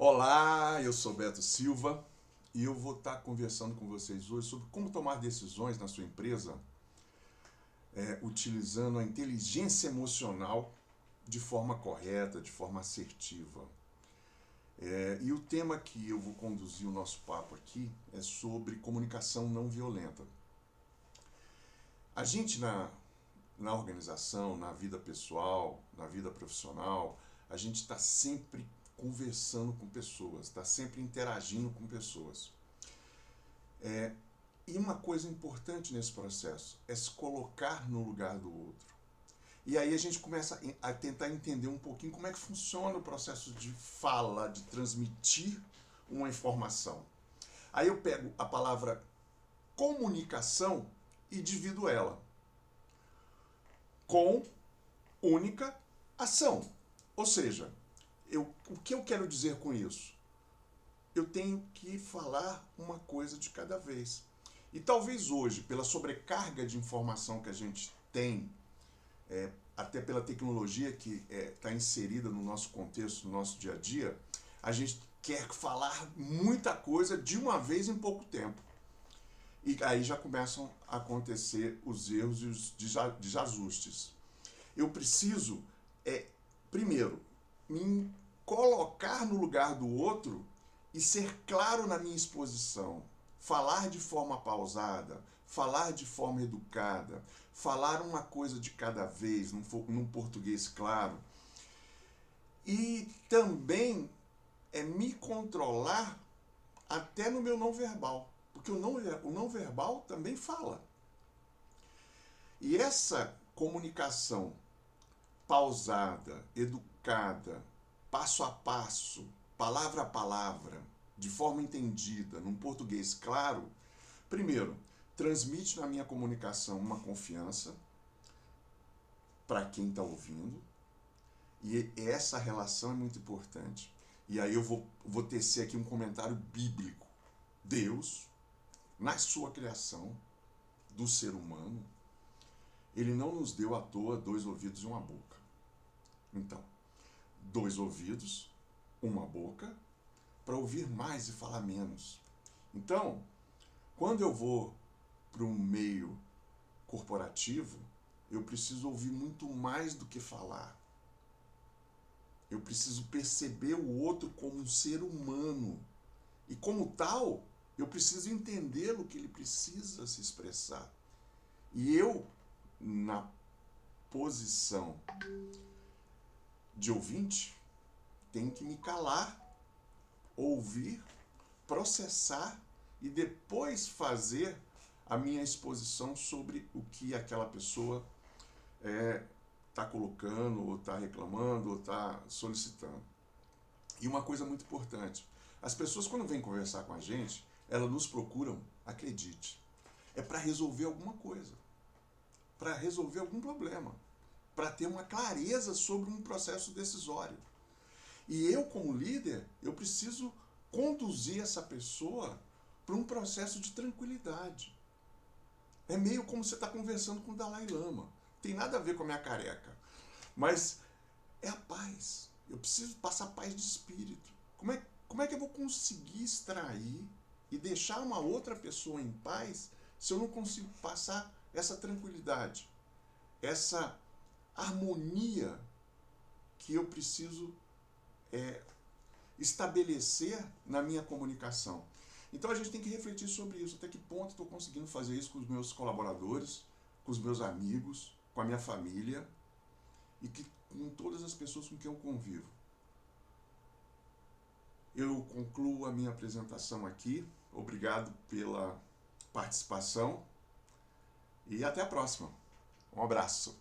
Olá, eu sou Beto Silva e eu vou estar conversando com vocês hoje sobre como tomar decisões na sua empresa utilizando a inteligência emocional de forma correta, de forma assertiva. E o tema que eu vou conduzir o nosso papo aqui é sobre comunicação não violenta. A gente na organização, na vida pessoal, na vida profissional, a gente está sempre conversando com pessoas, está sempre interagindo com pessoas. E uma coisa importante nesse processo é se colocar no lugar do outro. E aí a gente começa a tentar entender um pouquinho como é que funciona o processo de fala, de transmitir uma informação. Aí eu pego a palavra comunicação e divido ela. Com única ação. Ou seja, o que eu quero dizer com isso? Eu tenho que falar uma coisa de cada vez. E talvez hoje, pela sobrecarga de informação que a gente tem, até pela tecnologia que está inserida no nosso contexto, no nosso dia a dia, a gente quer falar muita coisa de uma vez em pouco tempo. E aí já começam a acontecer os erros e os desajustes. Eu preciso, primeiro, me colocar no lugar do outro e ser claro na minha exposição. Falar de forma pausada, falar de forma educada, falar uma coisa de cada vez, num português claro. E também me controlar até no meu não verbal. Porque o não verbal também fala. E essa comunicação pausada, educada, passo a passo, palavra a palavra, de forma entendida, num português claro, primeiro, transmite na minha comunicação uma confiança para quem está ouvindo, e essa relação é muito importante. E aí eu vou tecer aqui um comentário bíblico. Deus, na sua criação do ser humano, ele não nos deu à toa 2 ouvidos e uma boca. Então, 2 ouvidos, uma boca, para ouvir mais e falar menos. Então, quando eu vou para um meio corporativo, eu preciso ouvir muito mais do que falar. Eu preciso perceber o outro como um ser humano. E como tal, eu preciso entender o que ele precisa se expressar. E eu, na posição de ouvinte, tenho que me calar, ouvir, processar e depois fazer a minha exposição sobre o que aquela pessoa está colocando, ou está reclamando, ou está solicitando. E uma coisa muito importante, as pessoas quando vêm conversar com a gente, elas nos procuram, acredite, é para resolver alguma coisa, para resolver algum problema, para ter uma clareza sobre um processo decisório. E eu, como líder, eu preciso conduzir essa pessoa para um processo de tranquilidade. É meio como você está conversando com o Dalai Lama. Tem nada a ver com a minha careca. Mas é a paz. Eu preciso passar paz de espírito. Como é que eu vou conseguir extrair e deixar uma outra pessoa em paz se eu não consigo passar essa tranquilidade, essa harmonia que eu preciso estabelecer na minha comunicação? Então a gente tem que refletir sobre isso, até que ponto estou conseguindo fazer isso com os meus colaboradores, com os meus amigos, com a minha família e com todas as pessoas com quem eu convivo. Eu concluo a minha apresentação aqui. Obrigado pela participação e até a próxima. Um abraço.